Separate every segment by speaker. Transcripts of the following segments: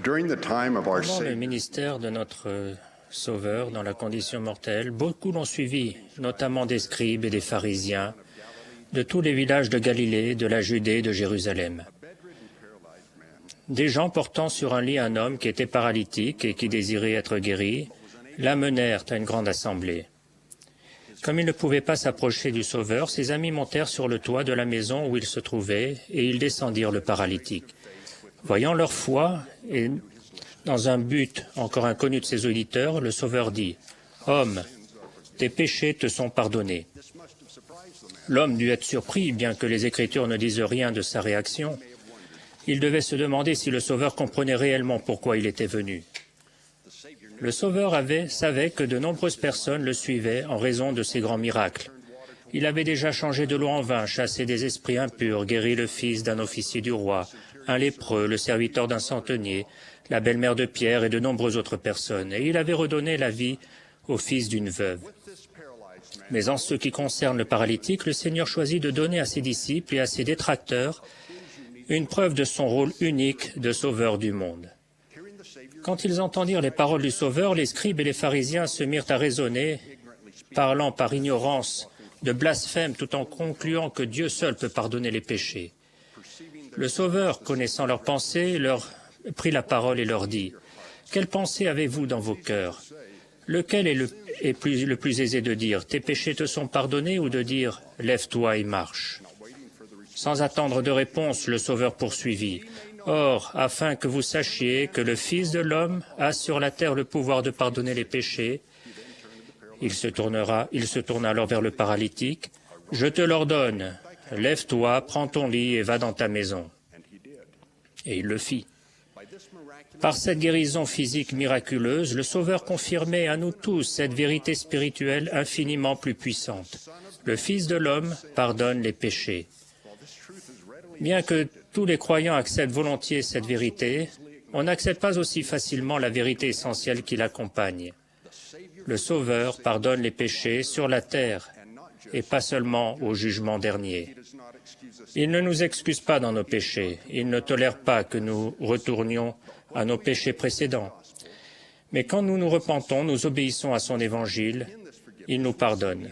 Speaker 1: Pendant le ministère de notre Sauveur dans la condition mortelle, beaucoup l'ont suivi, notamment des scribes et des pharisiens, de tous les villages de Galilée, de la Judée, de Jérusalem. Des gens portant sur un lit un homme qui était paralytique et qui désirait être guéri, l'amenèrent à une grande assemblée. Comme il ne pouvait pas s'approcher du Sauveur, ses amis montèrent sur le toit de la maison où il se trouvait, et ils descendirent le paralytique. Voyant leur foi, et dans un but encore inconnu de ses auditeurs, le Sauveur dit, « Homme, tes péchés te sont pardonnés. » L'homme dut être surpris, bien que les Écritures ne disent rien de sa réaction. Il devait se demander si le Sauveur comprenait réellement pourquoi il était venu. Le Sauveur savait que de nombreuses personnes le suivaient en raison de ses grands miracles. Il avait déjà changé de l'eau en vin, chassé des esprits impurs, guéri le fils d'un officier du roi, un lépreux, le serviteur d'un centenier, la belle-mère de Pierre et de nombreuses autres personnes, et il avait redonné la vie au fils d'une veuve. Mais en ce qui concerne le paralytique, le Seigneur choisit de donner à ses disciples et à ses détracteurs une preuve de son rôle unique de sauveur du monde. Quand ils entendirent les paroles du Sauveur, les scribes et les pharisiens se mirent à raisonner, parlant par ignorance de blasphème tout en concluant que Dieu seul peut pardonner les péchés. Le Sauveur, connaissant leurs pensées, leur prit la parole et leur dit, « Quelle pensée avez-vous dans vos cœurs? Lequel est le plus aisé de dire, « Tes péchés te sont pardonnés » ou de dire, « Lève-toi et marche » Sans attendre de réponse, le Sauveur poursuivit, « Or, afin que vous sachiez que le Fils de l'homme a sur la terre le pouvoir de pardonner les péchés, il se tourna alors vers le paralytique, « Je te l'ordonne, lève-toi, prends ton lit et va dans ta maison. » Et il le fit. Par cette guérison physique miraculeuse, le Sauveur confirmait à nous tous cette vérité spirituelle infiniment plus puissante. Le Fils de l'homme pardonne les péchés. Bien que tous les croyants acceptent volontiers cette vérité, on n'accepte pas aussi facilement la vérité essentielle qui l'accompagne. Le Sauveur pardonne les péchés sur la terre et pas seulement au jugement dernier. Il ne nous excuse pas dans nos péchés, il ne tolère pas que nous retournions à nos péchés précédents. Mais quand nous nous repentons, nous obéissons à son évangile, il nous pardonne.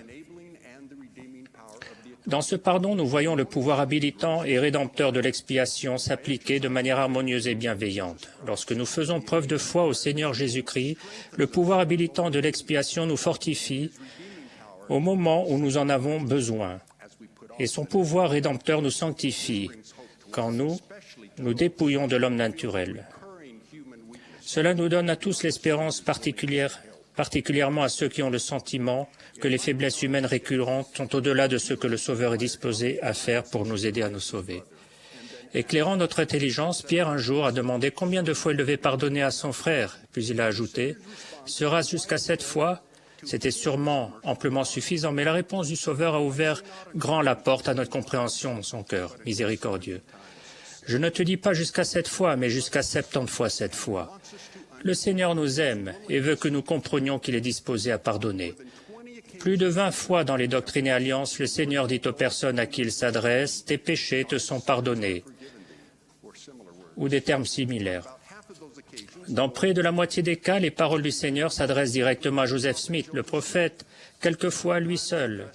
Speaker 1: Dans ce pardon, nous voyons le pouvoir habilitant et rédempteur de l'expiation s'appliquer de manière harmonieuse et bienveillante. Lorsque nous faisons preuve de foi au Seigneur Jésus-Christ, le pouvoir habilitant de l'expiation nous fortifie au moment où nous en avons besoin. Et son pouvoir rédempteur nous sanctifie quand nous dépouillons de l'homme naturel. Cela nous donne à tous l'espérance particulièrement à ceux qui ont le sentiment que les faiblesses humaines récurrentes sont au-delà de ce que le Sauveur est disposé à faire pour nous aider à nous sauver. Éclairant notre intelligence, Pierre un jour a demandé combien de fois il devait pardonner à son frère, puis il a ajouté « Sera-ce jusqu'à 7 fois ?» C'était sûrement amplement suffisant, mais la réponse du Sauveur a ouvert grand la porte à notre compréhension dans son cœur, miséricordieux. Je ne te dis pas jusqu'à 7 fois, mais jusqu'à 70 fois 7 fois. Le Seigneur nous aime et veut que nous comprenions qu'il est disposé à pardonner. Plus de 20 fois dans les Doctrines et Alliances, le Seigneur dit aux personnes à qui il s'adresse, « Tes péchés te sont pardonnés » ou des termes similaires. Dans près de la moitié des cas, les paroles du Seigneur s'adressent directement à Joseph Smith, le prophète, quelquefois à lui seul,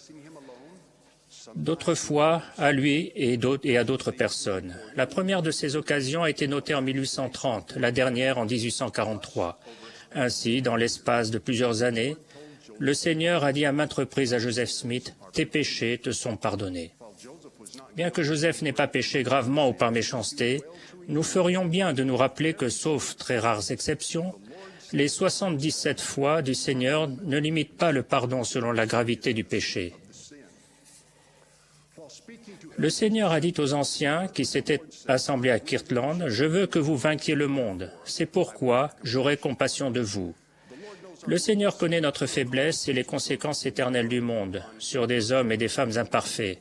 Speaker 1: d'autres fois à lui et à d'autres personnes. La première de ces occasions a été notée en 1830, la dernière en 1843. Ainsi, dans l'espace de plusieurs années, le Seigneur a dit à maintes reprises à Joseph Smith, « Tes péchés te sont pardonnés ». Bien que Joseph n'ait pas péché gravement ou par méchanceté, nous ferions bien de nous rappeler que, sauf très rares exceptions, les 77 fois du Seigneur ne limitent pas le pardon selon la gravité du péché. Le Seigneur a dit aux anciens qui s'étaient assemblés à Kirtland, « Je veux que vous vainquiez le monde. C'est pourquoi j'aurai compassion de vous. » Le Seigneur connaît notre faiblesse et les conséquences éternelles du monde sur des hommes et des femmes imparfaits.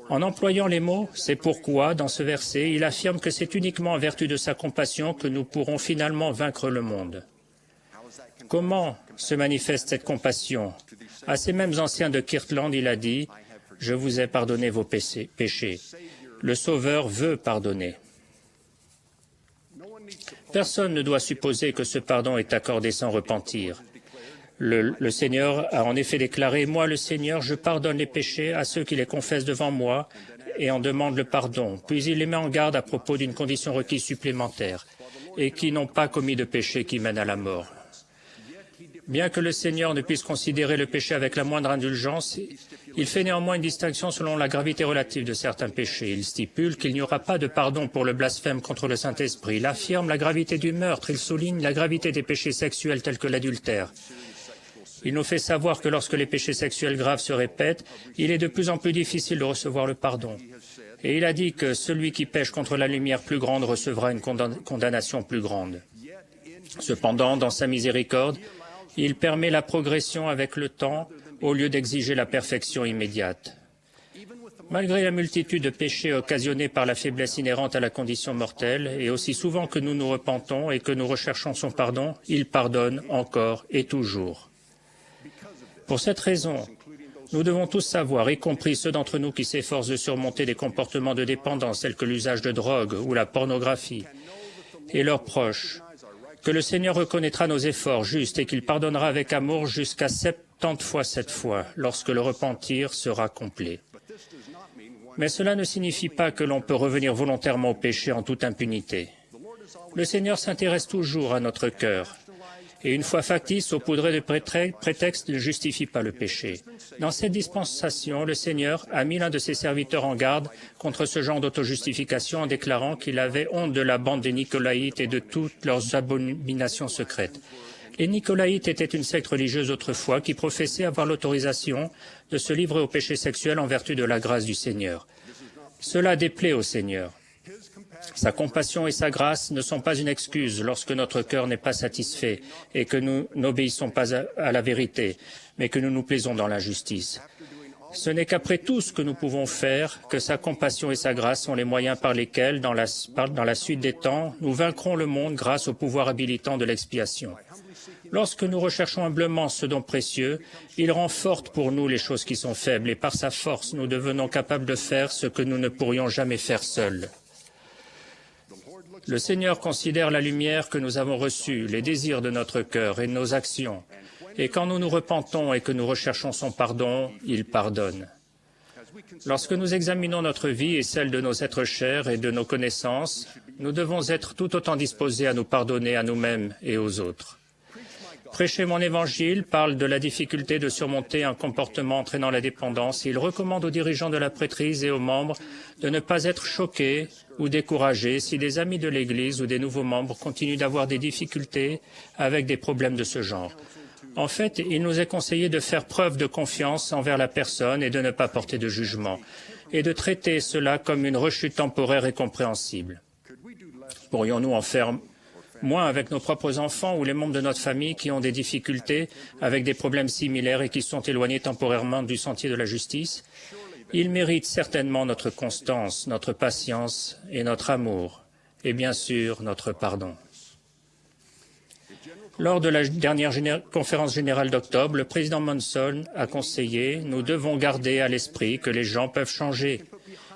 Speaker 1: En employant les mots « c'est pourquoi » dans ce verset, il affirme que c'est uniquement en vertu de sa compassion que nous pourrons finalement vaincre le monde. Comment se manifeste cette compassion? À ces mêmes anciens de Kirtland, il a dit « Je vous ai pardonné vos péchés. » Le Sauveur veut pardonner. Personne ne doit supposer que ce pardon est accordé sans repentir. Le Seigneur a en effet déclaré « Moi, le Seigneur, je pardonne les péchés à ceux qui les confessent devant moi et en demandent le pardon. » Puis il les met en garde à propos d'une condition requise supplémentaire et qui n'ont pas commis de péché qui mène à la mort. Bien que le Seigneur ne puisse considérer le péché avec la moindre indulgence, il fait néanmoins une distinction selon la gravité relative de certains péchés. Il stipule qu'il n'y aura pas de pardon pour le blasphème contre le Saint-Esprit. Il affirme la gravité du meurtre. Il souligne la gravité des péchés sexuels tels que l'adultère. Il nous fait savoir que lorsque les péchés sexuels graves se répètent, il est de plus en plus difficile de recevoir le pardon. Et il a dit que celui qui pêche contre la lumière plus grande recevra une condamnation plus grande. Cependant, dans sa miséricorde, il permet la progression avec le temps au lieu d'exiger la perfection immédiate. Malgré la multitude de péchés occasionnés par la faiblesse inhérente à la condition mortelle, et aussi souvent que nous nous repentons et que nous recherchons son pardon, il pardonne encore et toujours. Pour cette raison, nous devons tous savoir, y compris ceux d'entre nous qui s'efforcent de surmonter des comportements de dépendance tels que l'usage de drogue ou la pornographie, et leurs proches, que le Seigneur reconnaîtra nos efforts justes et qu'il pardonnera avec amour jusqu'à 70 fois 7 fois, lorsque le repentir sera complet. Mais cela ne signifie pas que l'on peut revenir volontairement au péché en toute impunité. Le Seigneur s'intéresse toujours à notre cœur. Et une foi factice, saupoudrée de prétextes, ne justifie pas le péché. Dans cette dispensation, le Seigneur a mis l'un de ses serviteurs en garde contre ce genre d'autojustification en déclarant qu'il avait honte de la bande des Nicolaïtes et de toutes leurs abominations secrètes. Les Nicolaïtes étaient une secte religieuse autrefois qui professait avoir l'autorisation de se livrer au péché sexuel en vertu de la grâce du Seigneur. Cela déplaît au Seigneur. Sa compassion et sa grâce ne sont pas une excuse lorsque notre cœur n'est pas satisfait et que nous n'obéissons pas à la vérité, mais que nous nous plaisons dans l'injustice. Ce n'est qu'après tout ce que nous pouvons faire que sa compassion et sa grâce sont les moyens par lesquels, dans la suite des temps, nous vaincrons le monde grâce au pouvoir habilitant de l'expiation. Lorsque nous recherchons humblement ce don précieux, il rend fortes pour nous les choses qui sont faibles et par sa force, nous devenons capables de faire ce que nous ne pourrions jamais faire seuls. Le Seigneur considère la lumière que nous avons reçue, les désirs de notre cœur et nos actions. Et quand nous nous repentons et que nous recherchons son pardon, il pardonne. Lorsque nous examinons notre vie et celle de nos êtres chers et de nos connaissances, nous devons être tout autant disposés à nous pardonner à nous-mêmes et aux autres. Prêcher mon évangile parle de la difficulté de surmonter un comportement entraînant la dépendance et il recommande aux dirigeants de la prêtrise et aux membres de ne pas être choqués ou découragés si des amis de l'Église ou des nouveaux membres continuent d'avoir des difficultés avec des problèmes de ce genre. En fait, il nous est conseillé de faire preuve de confiance envers la personne et de ne pas porter de jugement, et de traiter cela comme une rechute temporaire et compréhensible. Pourrions-nous en faire moins avec nos propres enfants ou les membres de notre famille qui ont des difficultés avec des problèmes similaires et qui sont éloignés temporairement du sentier de la justice? Ils méritent certainement notre constance, notre patience et notre amour, et bien sûr notre pardon. Lors de la dernière conférence générale d'octobre, le président Monson a conseillé « Nous devons garder à l'esprit que les gens peuvent changer.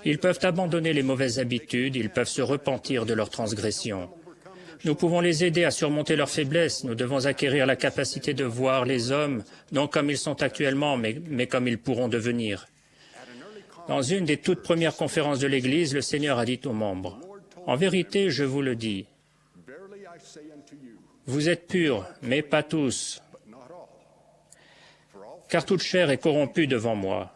Speaker 1: Ils peuvent abandonner les mauvaises habitudes, ils peuvent se repentir de leurs transgressions. Nous pouvons les aider à surmonter leurs faiblesses. Nous devons acquérir la capacité de voir les hommes, non comme ils sont actuellement, mais comme ils pourront devenir. » Dans une des toutes premières conférences de l'Église, le Seigneur a dit aux membres, « En vérité, je vous le dis, vous êtes purs, mais pas tous, car toute chair est corrompue devant moi.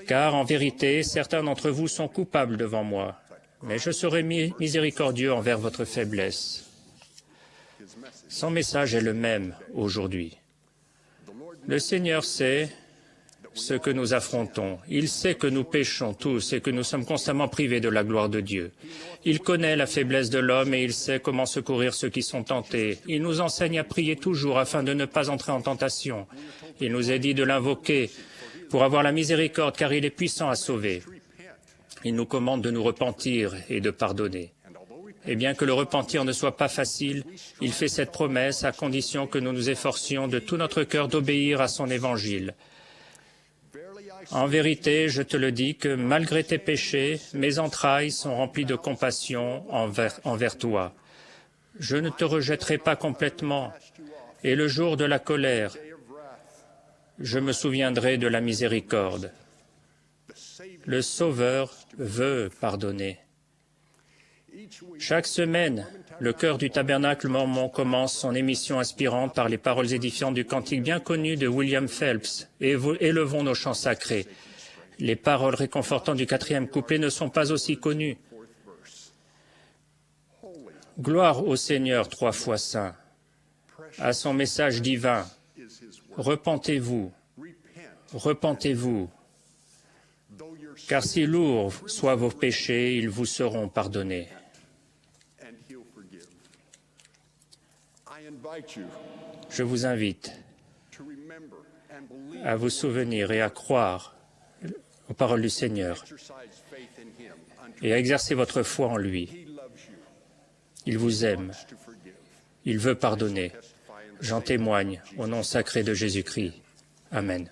Speaker 1: Car, en vérité, certains d'entre vous sont coupables devant moi, mais je serai miséricordieux envers votre faiblesse. » Son message est le même aujourd'hui. Le Seigneur sait ce que nous affrontons. Il sait que nous péchons tous et que nous sommes constamment privés de la gloire de Dieu. Il connaît la faiblesse de l'homme et il sait comment secourir ceux qui sont tentés. Il nous enseigne à prier toujours afin de ne pas entrer en tentation. Il nous est dit de l'invoquer pour avoir la miséricorde car il est puissant à sauver. Il nous commande de nous repentir et de pardonner. Et bien que le repentir ne soit pas facile, il fait cette promesse à condition que nous nous efforcions de tout notre cœur d'obéir à son évangile. En vérité, je te le dis que malgré tes péchés, mes entrailles sont remplies de compassion envers toi. Je ne te rejetterai pas complètement, et le jour de la colère, je me souviendrai de la miséricorde. Le Sauveur veut pardonner. Chaque semaine, le chœur du Tabernacle Mormon commence son émission inspirante par les paroles édifiantes du cantique bien connu de William Phelps, « Élevons nos chants sacrés ». Les paroles réconfortantes du 4e couplet ne sont pas aussi connues. Gloire au Seigneur 3 fois saint, à son message divin. Repentez-vous, repentez-vous, car si lourds soient vos péchés, ils vous seront pardonnés. Je vous invite à vous souvenir et à croire aux paroles du Seigneur et à exercer votre foi en lui. Il vous aime, il veut pardonner. J'en témoigne au nom sacré de Jésus-Christ. Amen.